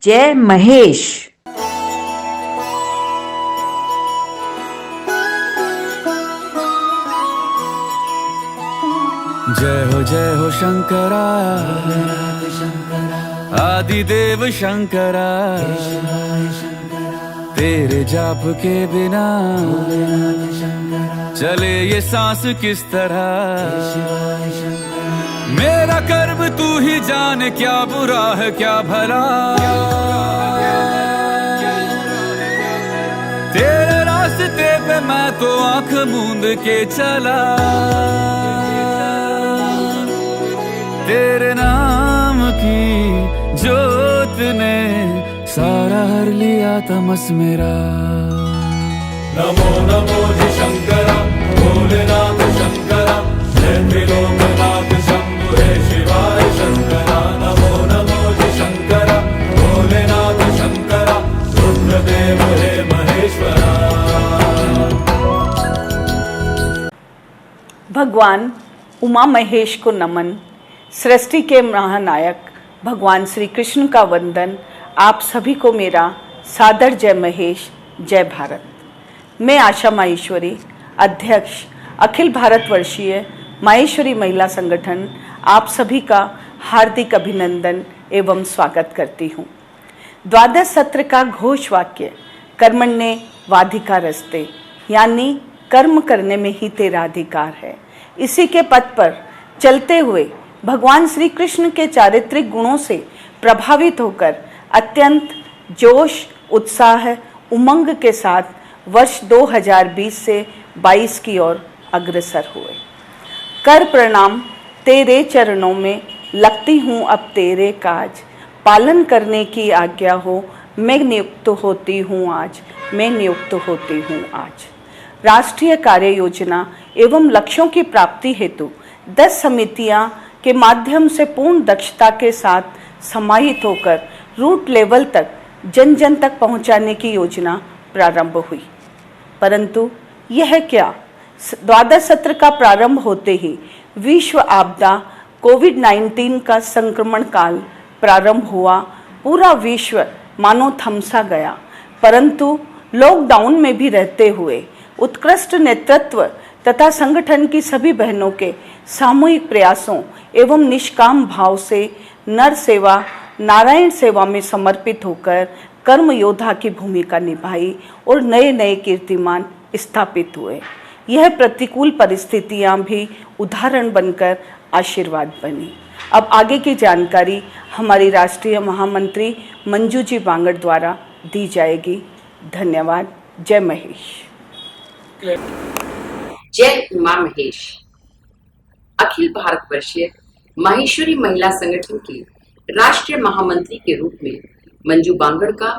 जय महेश। जय हो शंकरा, आदिदेव शंकरा, तेरे जाप के बिना चले ये सांस किस तरह। मेरा कर्म तू ही जान, क्या बुरा है क्या भला। तेरे रास्ते पे मैं तो आंख मूंद के चला, तेरे नाम की जोत ने सारा हर लिया तमस मेरा। नमो नमो जी शंकरा, भोलेनाथ शंकरा, जय त्रिलोकनाथ शंभु हे शिवाय शंकरा। नमो नमो जी शंकरा, भोलेनाथ शंकरा, रुद्रदेव हे महेश्वरा। भगवान उमा महेश को नमन। सृष्टि के महानायक भगवान श्री कृष्ण का वंदन। आप सभी को मेरा सादर जय महेश, जय भारत। मैं आशा माहेश्वरी, अध्यक्ष अखिल भारतवर्षीय माहेश्वरी महिला संगठन, आप सभी का हार्दिक अभिनंदन एवं स्वागत करती हूँ। द्वादश सत्र का घोष वाक्य कर्मण्ये वाधिकारस्ते, यानी कर्म करने में ही तेरा अधिकार है। इसी के पथ पर चलते हुए भगवान श्री कृष्ण के चारित्रिक गुणों से प्रभावित होकर अत्यंत जोश, उत्साह, उमंग के साथ वर्ष 2020 से 22 की ओर अग्रसर हुए। कर प्रणाम तेरे चरणों में, लगती हूँ अब तेरे काज। पालन करने की आज्ञा हो, मैं नियुक्त होती हूँ आज, मैं नियुक्त होती हूँ आज। राष्ट्रीय कार्य योजना एवं लक्ष्यों की प्राप्ति हेतु 10 समितियां के माध्यम से पूर्ण दक्षता के साथ समाहित होकर रूट लेवल तक जन जन तक पहुंचाने की योजना प्रारंभ हुई। परंतु यह क्या, द्वादश सत्र का प्रारंभ होते ही विश्व आपदा कोविड-19 का संक्रमण काल प्रारंभ हुआ। पूरा विश्व मानो थमसा गया। परंतु लॉकडाउन में भी रहते हुए उत्कृष्ट नेतृत्व तथा संगठन की सभी बहनों के सामूहिक प्रयासों एवं निष्काम भाव से नर सेवा, नारायण सेवा में समर्पित होकर कर्म योद्धा की भूमिका निभाई और नए नए कीर्तिमान स्थापित हुए। यह प्रतिकूल परिस्थितियां भी उदाहरण बनकर आशीर्वाद बनी। अब आगे की जानकारी हमारी राष्ट्रीय महामंत्री मंजू जी बांगड़ द्वारा दी जाएगी। धन्यवाद। जय महेश। जय उमा महेश। अखिल भारतवर्षीय माहेश्वरी महिला संगठन की राष्ट्रीय महामंत्री के रूप में मंजू बांगड़ का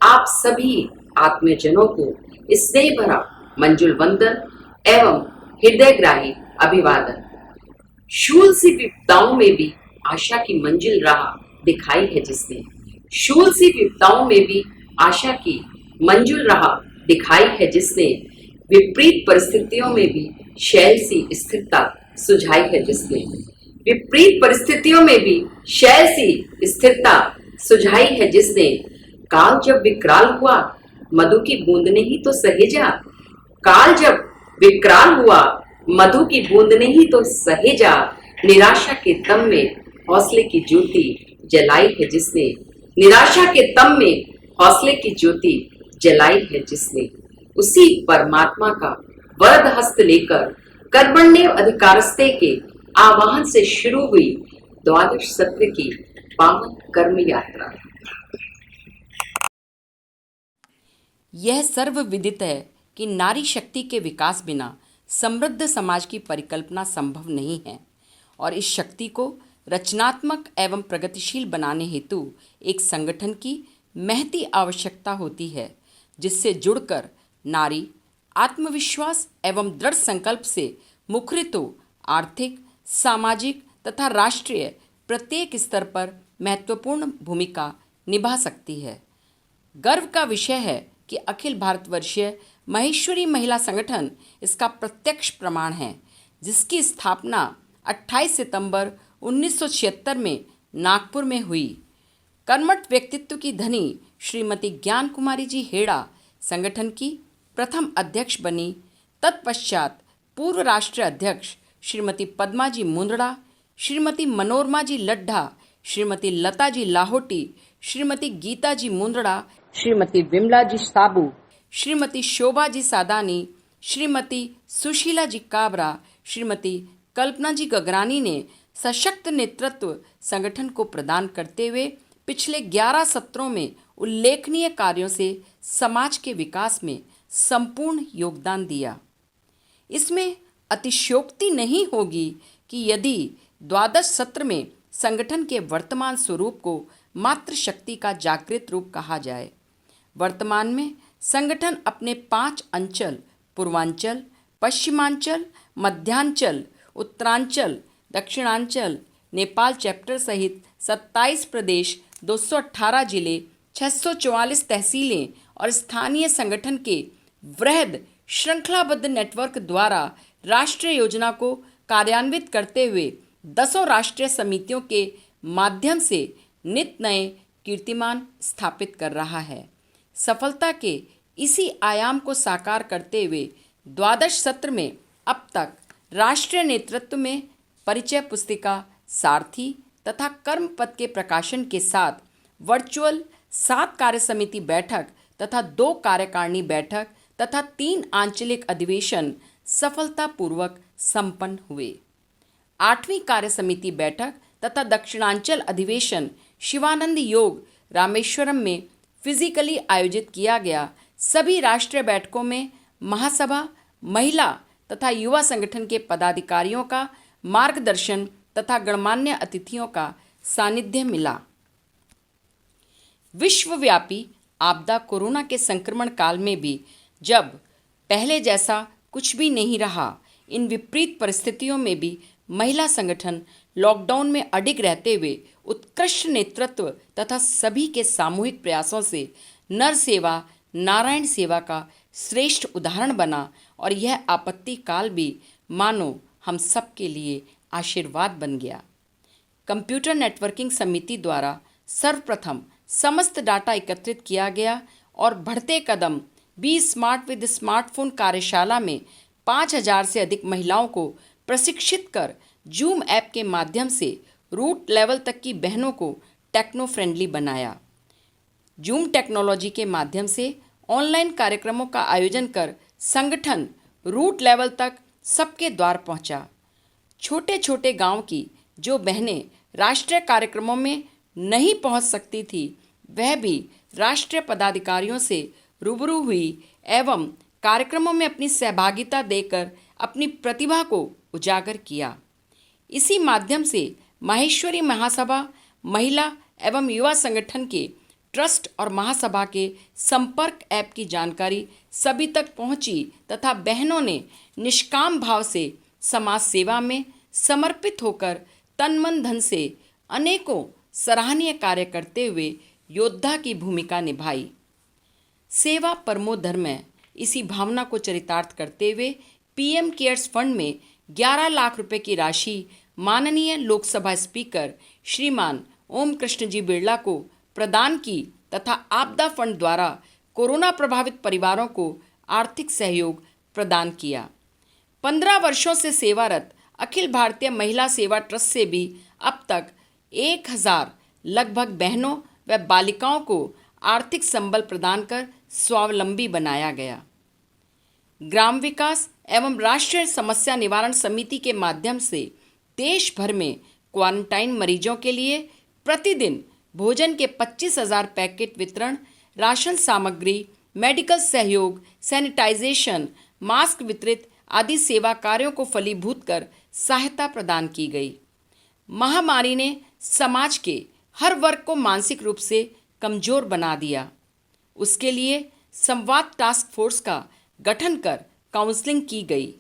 आप सभी आत्मजनों को स्नेह भरा मंजुल वंदन एवं हृदयग्राही अभिवादन। शूल सी विपदाओं में भी आशा की मंजिल राह दिखाई है जिसने, शूल सी विपदाओं में भी आशा की मंजिल राह दिखाई है जिसने, विपरीत परिस्थितियों में भी शैल सी स्थिरता सुझाई है जिसने, विपरीत परिस्थितियों में भी शैल सी स्थिरता सुझाई है जिसने। काल जब विकराल हुआ मधु की बूंद ने ही तो सहेजा, काल जब विकराल हुआ मधु की बूंद ने ही तो सहेजा। निराशा के दम में हौसले की ज्योति जलाई है जिसने, निराशा के दम में हौसले की ज्योति जलाई है जिसने। उसी परमात्मा का वरद हस्त लेकर कर्मण्य अधिकारस्ते के आह्वान से शुरू हुई द्वादश सत्र की पावन कर्म यात्रा। यह सर्वविदित है कि नारी शक्ति के विकास बिना समृद्ध समाज की परिकल्पना संभव नहीं है और इस शक्ति को रचनात्मक एवं प्रगतिशील बनाने हेतु एक संगठन की महती आवश्यकता होती है, जिससे जुड़कर नारी आत्मविश्वास एवं दृढ़ संकल्प से मुखरित हो आर्थिक, सामाजिक तथा राष्ट्रीय प्रत्येक स्तर पर महत्वपूर्ण भूमिका निभा सकती है। गर्व का विषय है कि अखिल भारतवर्षीय माहेश्वरी महिला संगठन इसका प्रत्यक्ष प्रमाण है, जिसकी स्थापना 28 सितंबर 1976 में नागपुर में हुई। कर्मठ व्यक्तित्व की धनी श्रीमती ज्ञान कुमारी जी हेड़ा संगठन की प्रथम अध्यक्ष बनी। तत्पश्चात पूर्व राष्ट्रीय अध्यक्ष श्रीमती पद्मा जी मुंदड़ा, श्रीमती मनोरमा जी लड्ढा, श्रीमती लता जी लाहौटी, श्रीमती गीता जी मुंदड़ा, श्रीमती विमला जी साबू, श्रीमती शोभा जी सादानी, श्रीमती सुशीला जी काबरा, श्रीमती कल्पना जी गगरानी ने सशक्त नेतृत्व संगठन को प्रदान करते हुए पिछले 11 सत्रों में उल्लेखनीय कार्यों से समाज के विकास में संपूर्ण योगदान दिया। इसमें अतिशयोक्ति नहीं होगी कि यदि द्वादश सत्र में संगठन के वर्तमान स्वरूप को मातृशक्ति का जागृत रूप कहा जाए। वर्तमान में संगठन अपने 5 अंचल पूर्वांचल, पश्चिमांचल, मध्यांचल, उत्तरांचल, दक्षिणांचल, नेपाल चैप्टर सहित 27 प्रदेश, 218 जिले, 644 तहसीलें और स्थानीय संगठन के वृहद श्रृंखलाबद्ध नेटवर्क द्वारा राष्ट्रीय योजना को कार्यान्वित करते हुए 10 राष्ट्रीय समितियों के माध्यम से नित नए कीर्तिमान स्थापित कर रहा है। सफलता के इसी आयाम को साकार करते हुए द्वादश सत्र में अब तक राष्ट्रीय नेतृत्व में परिचय पुस्तिका, सारथी तथा कर्म पद के प्रकाशन के साथ वर्चुअल 7 कार्य समिति बैठक तथा 2 कार्यकारिणी बैठक तथा 3 आंचलिक अधिवेशन सफलतापूर्वक संपन्न हुए। 8वीं कार्य समिति बैठक तथा दक्षिणांचल अधिवेशन शिवानंद योग रामेश्वरम में फिजिकली आयोजित किया गया। सभी राष्ट्रीय बैठकों में महासभा, महिला तथा युवा संगठन के पदाधिकारियों का मार्गदर्शन तथा गणमान्य अतिथियों का सानिध्य मिला। विश्वव्यापी आपदा कोरोना के संक्रमण काल में भी जब पहले जैसा कुछ भी नहीं रहा, इन विपरीत परिस्थितियों में भी महिला संगठन लॉकडाउन में अडिग रहते हुए उत्कृष्ट नेतृत्व तथा सभी के सामूहिक प्रयासों से नर सेवा नारायण सेवा का श्रेष्ठ उदाहरण बना और यह आपत्ति काल भी मानो हम सब के लिए आशीर्वाद बन गया। कंप्यूटर नेटवर्किंग समिति द्वारा सर्वप्रथम समस्त डाटा एकत्रित किया गया और बढ़ते कदम बी स्मार्ट विद स्मार्टफोन कार्यशाला में 5000 से अधिक महिलाओं को प्रशिक्षित कर जूम ऐप के माध्यम से रूट लेवल तक की बहनों को टेक्नो फ्रेंडली बनाया। जूम टेक्नोलॉजी के माध्यम से ऑनलाइन कार्यक्रमों का आयोजन कर संगठन रूट लेवल तक सबके द्वार पहुंचा। छोटे छोटे गांव की जो बहनें राष्ट्रीय कार्यक्रमों में नहीं पहुंच सकती थी, वह भी राष्ट्रीय पदाधिकारियों से रूबरू हुई एवं कार्यक्रमों में अपनी सहभागिता देकर अपनी प्रतिभा को उजागर किया। इसी माध्यम से माहेश्वरी महासभा, महिला एवं युवा संगठन के ट्रस्ट और महासभा के संपर्क ऐप की जानकारी सभी तक पहुंची तथा बहनों ने निष्काम भाव से समाज सेवा में समर्पित होकर तन मन धन से अनेकों सराहनीय कार्य करते हुए योद्धा की भूमिका निभाई। सेवा परमो धर्म है, इसी भावना को चरितार्थ करते हुए पीएम केयर्स फंड में 11 लाख रुपए की राशि माननीय लोकसभा स्पीकर श्रीमान ओम कृष्ण जी बिरला को प्रदान की तथा आपदा फंड द्वारा कोरोना प्रभावित परिवारों को आर्थिक सहयोग प्रदान किया। 15 वर्षों से सेवारत अखिल भारतीय महिला सेवा ट्रस्ट से भी अब तक 1000 लगभग बहनों व बालिकाओं को आर्थिक संबल प्रदान कर स्वावलंबी बनाया गया। ग्राम विकास एवं राष्ट्रीय समस्या निवारण समिति के माध्यम से देश भर में क्वारंटाइन मरीजों के लिए प्रतिदिन भोजन के 25,000 पैकेट वितरण, राशन सामग्री, मेडिकल सहयोग, सैनिटाइजेशन, मास्क वितरित आदि सेवा कार्यों को फलीभूत कर सहायता प्रदान की गई। महामारी ने समाज के हर वर्ग को मानसिक रूप से कमजोर बना दिया। उसके लिए संवाद टास्क फोर्स का गठन कर काउंसलिंग की गई।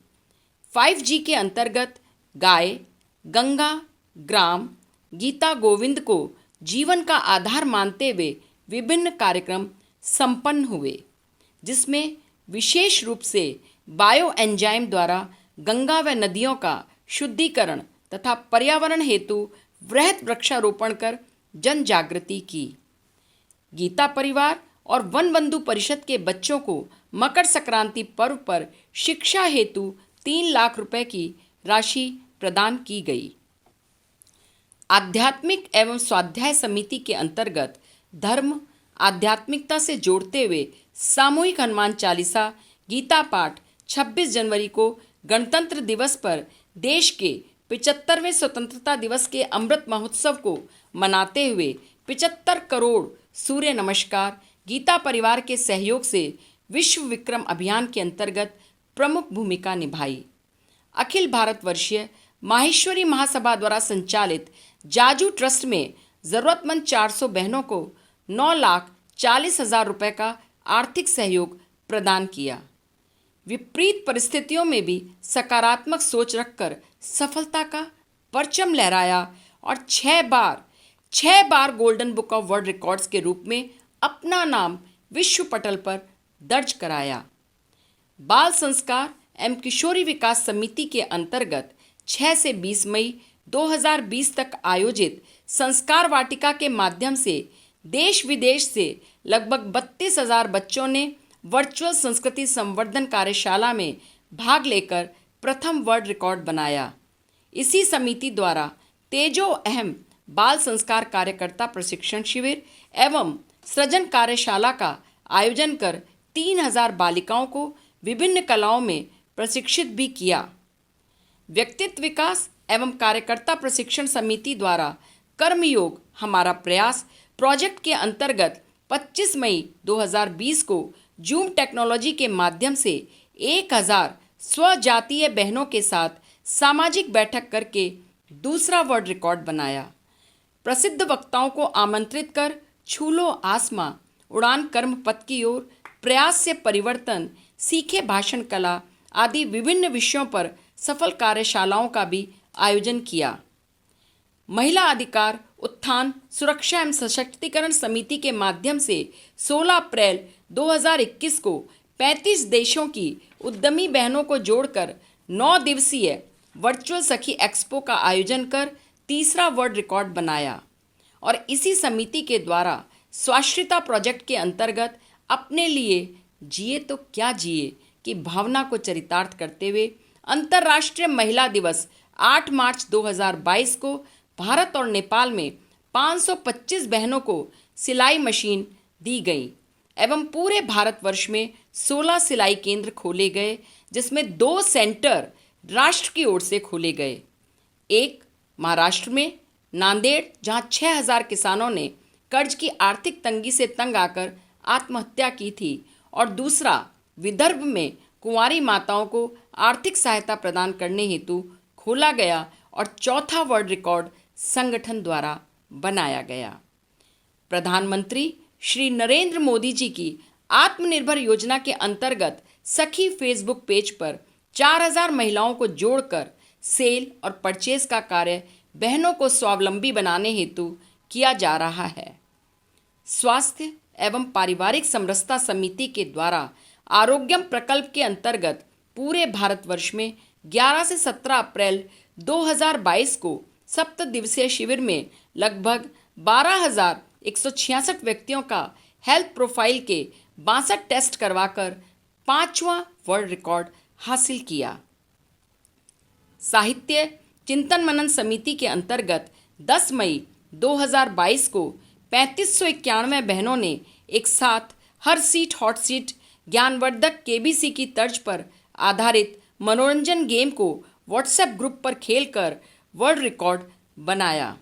5G के अंतर्गत गाय, गंगा, ग्राम, गीता गोविंद को जीवन का आधार मानते हुए विभिन्न कार्यक्रम संपन्न हुए, जिसमें विशेष रूप से बायो एंजाइम द्वारा गंगा व नदियों का शुद्धिकरण तथा पर्यावरण हेतु वृहद वृक्षारोपण कर जन जागृति की। गीता परिवार और वन बंधु परिषद के बच्चों को मकर संक्रांति पर्व पर शिक्षा हेतु 3 लाख रुपए की राशि प्रदान की गई। आध्यात्मिक एवं स्वाध्याय समिति के अंतर्गत धर्म आध्यात्मिकता से जोड़ते हुए सामूहिक हनुमान चालीसा गीता पाठ 26 जनवरी को गणतंत्र दिवस पर देश के 75वें स्वतंत्रता दिवस के अमृत महोत्सव को मनाते हुए 75 करोड़ सूर्य नमस्कार गीता परिवार के सहयोग से विश्व विक्रम अभियान के अंतर्गत प्रमुख भूमिका निभाई। अखिल भारतवर्षीय माहेश्वरी महासभा द्वारा संचालित जाजू ट्रस्ट में जरूरतमंद 400 बहनों को 9,40,000 रुपए का आर्थिक सहयोग प्रदान किया। विपरीत परिस्थितियों में भी सकारात्मक सोच रखकर सफलता का परचम लहराया और 6 बार golden book of world records के रूप में अपना नाम विश्व पटल पर दर्ज कराया। बाल संस्कार एवं किशोरी विकास समिति के अंतर्गत 6 से 20 मई 2020 तक आयोजित संस्कार वाटिका के माध्यम से देश विदेश से लगभग 32,000 बच्चों ने वर्चुअल संस्कृति संवर्धन कार्यशाला में भाग लेकर प्रथम वर्ल्ड रिकॉर्ड बनाया। इसी समिति द्वारा तेजो अहम बाल संस्कार कार्यकर्ता प्रशिक्षण शिविर एवं सृजन कार्यशाला का आयोजन कर 3,000 बालिकाओं को विभिन्न कलाओं में प्रशिक्षित भी किया। व्यक्तित्व विकास एवं कार्यकर्ता प्रशिक्षण समिति द्वारा कर्मयोग हमारा प्रयास प्रोजेक्ट के अंतर्गत 25 मई 2020 को जूम टेक्नोलॉजी के माध्यम से 1,000 स्वजातीय बहनों के साथ सामाजिक बैठक करके दूसरा वर्ल्ड रिकॉर्ड बनाया। प्रसिद्ध वक्ताओं को आमंत्रित कर छू लो आसमां, उड़ान कर्म पथ की ओर, प्रयास से परिवर्तन, सीखे भाषण कला आदि विभिन्न विषयों पर सफल कार्यशालाओं का भी आयोजन किया। महिला अधिकार उत्थान सुरक्षा एवं सशक्तिकरण समिति के माध्यम से 16 अप्रैल 2021 को 35 देशों की उद्यमी बहनों को जोड़कर 9 दिवसीय वर्चुअल सखी एक्सपो का आयोजन कर तीसरा वर्ल्ड रिकॉर्ड बनाया। और इसी समिति के द्वारा स्वाश्रिता प्रोजेक्ट के अंतर्गत अपने लिए जिए तो क्या जिए की भावना को चरितार्थ करते हुए अंतर्राष्ट्रीय महिला दिवस 8 मार्च 2022 को भारत और नेपाल में 525 बहनों को सिलाई मशीन दी गई एवं पूरे भारतवर्ष में 16 सिलाई केंद्र खोले गए, जिसमें 2 सेंटर राष्ट्र की ओर से खोले गए। एक महाराष्ट्र में नांदेड़, जहां 6,000 किसानों ने कर्ज की आर्थिक तंगी से तंग आकर आत्महत्या की थी, और दूसरा विदर्भ में कुंवारी माताओं को आर्थिक सहायता प्रदान करने हेतु खोला गया और चौथा वर्ल्ड रिकॉर्ड संगठन द्वारा बनाया गया। प्रधानमंत्री श्री नरेंद्र मोदी जी की आत्मनिर्भर योजना के अंतर्गत सखी फेसबुक पेज पर 4,000 महिलाओं को जोड़कर सेल और परचेज का कार्य बहनों को स्वावलंबी बनाने हेतु किया जा रहा है। स्वास्थ्य एवं पारिवारिक समरसता समिति के द्वारा आरोग्यम प्रकल्प के अंतर्गत पूरे भारतवर्ष में 11 से 17 अप्रैल 2022 को 7 दिवसीय शिविर में लगभग 12,166 व्यक्तियों का हेल्थ प्रोफाइल के 62 टेस्ट करवाकर 5वां वर्ल्ड रिकॉर्ड हासिल किया। साहित्य चिंतन मनन समिति के अंतर्गत 10 मई 2022 को 3591 बहनों ने एक साथ हर सीट हॉट सीट ज्ञानवर्धक केबीसी की तर्ज पर आधारित मनोरंजन गेम को व्हाट्सएप ग्रुप पर खेलकर वर्ल्ड रिकॉर्ड बनाया।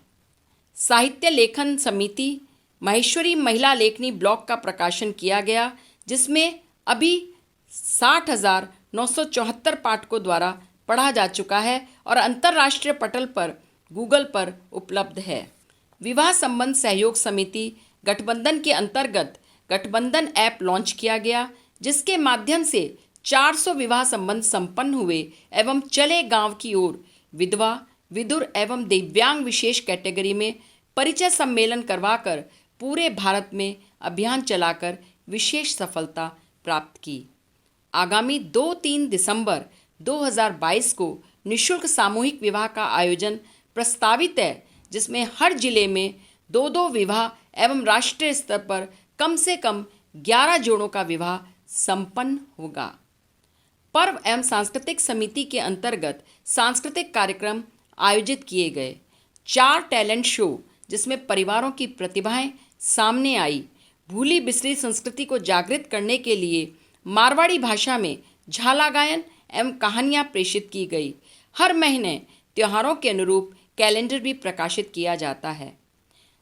साहित्य लेखन समिति माहेश्वरी महिला लेखनी ब्लॉग का प्रकाशन किया गया, जिसमें अभी 60,974 पाठकों द्वारा पढ़ा जा चुका है और अंतर्राष्ट्रीय पटल पर गूगल पर उपलब्ध है। विवाह संबंध सहयोग समिति गठबंधन के अंतर्गत गठबंधन ऐप लॉन्च किया गया, जिसके माध्यम से 400 विवाह संबंध संपन्न हुए एवं चले गांव की ओर विधवा, विधुर एवं दिव्यांग विशेष कैटेगरी में परिचय सम्मेलन करवाकर पूरे भारत में अभियान चलाकर विशेष सफलता प्राप्त की। आगामी 2-3 दिसंबर 2022 को निःशुल्क सामूहिक विवाह का आयोजन प्रस्तावित है, जिसमें हर जिले में 2 विवाह एवं राष्ट्रीय स्तर पर कम से कम 11 जोड़ों का विवाह संपन्न होगा। पर्व एवं सांस्कृतिक समिति के अंतर्गत सांस्कृतिक कार्यक्रम आयोजित किए गए। 4 टैलेंट शो जिसमें परिवारों की प्रतिभाएं सामने आई। भूली बिसरी संस्कृति को जागृत करने के लिए मारवाड़ी भाषा में झाला गायन एवं कहानियां प्रेषित की गई। हर महीने त्योहारों के अनुरूप कैलेंडर भी प्रकाशित किया जाता है।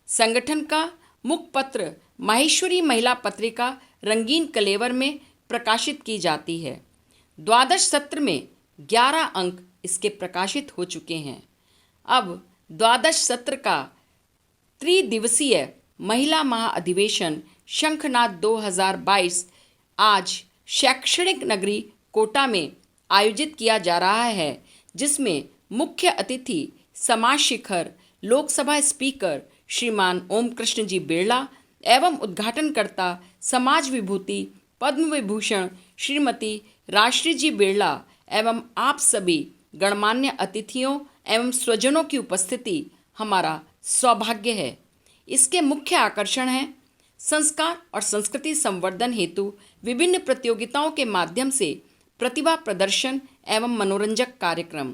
संगठन का मुखपत्र माहेश्वरी महिला पत्रिका रंगीन कलेवर में प्रकाशित की जाती है। द्वादश सत्र में 11 अंक इसके प्रकाशित हो चुके हैं। अब द्वादश सत्र का त्रिदिवसीय महिला महाअधिवेशन शंखनाद 2022 आज शैक्षणिक नगरी कोटा में आयोजित किया जा रहा है, जिसमें मुख्य अतिथि समाज शिखर लोकसभा स्पीकर श्रीमान ओम कृष्ण जी बिरला एवं उद्घाटनकर्ता समाज विभूति पद्म विभूषण श्रीमती राष्ट्री जी बिरला एवं आप सभी गणमान्य अतिथियों एवं स्वजनों की उपस्थिति हमारा सौभाग्य है। इसके मुख्य आकर्षण हैं संस्कार और संस्कृति संवर्धन हेतु विभिन्न प्रतियोगिताओं के माध्यम से प्रतिभा प्रदर्शन एवं मनोरंजक कार्यक्रम,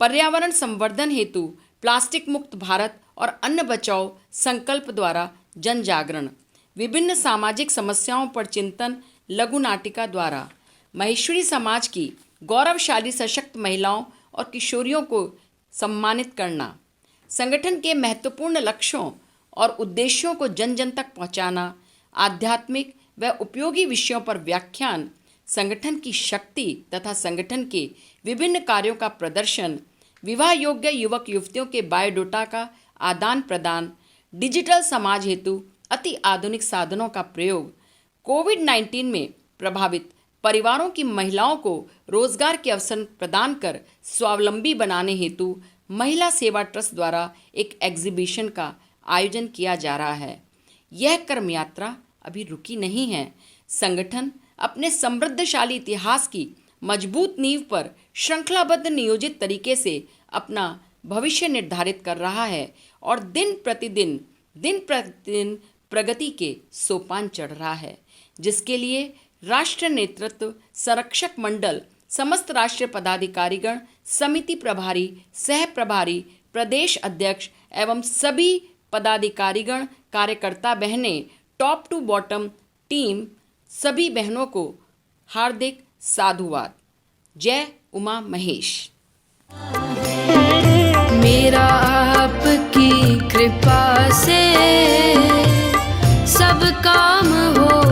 पर्यावरण संवर्धन हेतु प्लास्टिक मुक्त भारत और अन्न बचाओ संकल्प द्वारा जन जागरण, विभिन्न सामाजिक समस्याओं पर चिंतन लघु नाटिका द्वारा महेश्वरी समाज की गौरवशाली सशक्त महिलाओं और किशोरियों को सम्मानित करना, संगठन के महत्वपूर्ण लक्ष्यों और उद्देश्यों को जन जन तक पहुंचाना, आध्यात्मिक व उपयोगी विषयों पर व्याख्यान, संगठन की शक्ति तथा संगठन के विभिन्न कार्यों का प्रदर्शन, विवाह योग्य युवक युवतियों के बायोडाटा का आदान प्रदान, डिजिटल समाज हेतु अति आधुनिक साधनों का प्रयोग, कोविड-19 में प्रभावित परिवारों की महिलाओं को रोजगार के अवसर प्रदान कर स्वावलंबी बनाने हेतु महिला सेवा ट्रस्ट द्वारा एक एग्जीबिशन का आयोजन किया जा रहा है। यह कर्म यात्रा अभी रुकी नहीं है। संगठन अपने समृद्धशाली इतिहास की मजबूत नींव पर श्रृंखलाबद्ध नियोजित तरीके से अपना भविष्य निर्धारित कर रहा है और दिन प्रतिदिन प्रगति के सोपान चढ़ रहा है, जिसके लिए राष्ट्रीय नेतृत्व, संरक्षक मंडल, समस्त राष्ट्रीय पदाधिकारीगण, समिति प्रभारी, सह प्रभारी, प्रदेश अध्यक्ष एवं सभी पदाधिकारीगण, कार्यकर्ता बहनें, टॉप टू बॉटम टीम, सभी बहनों को हार्दिक साधुवाद। जय उमा महेश। मेरा आपकी कृपा से सब काम हो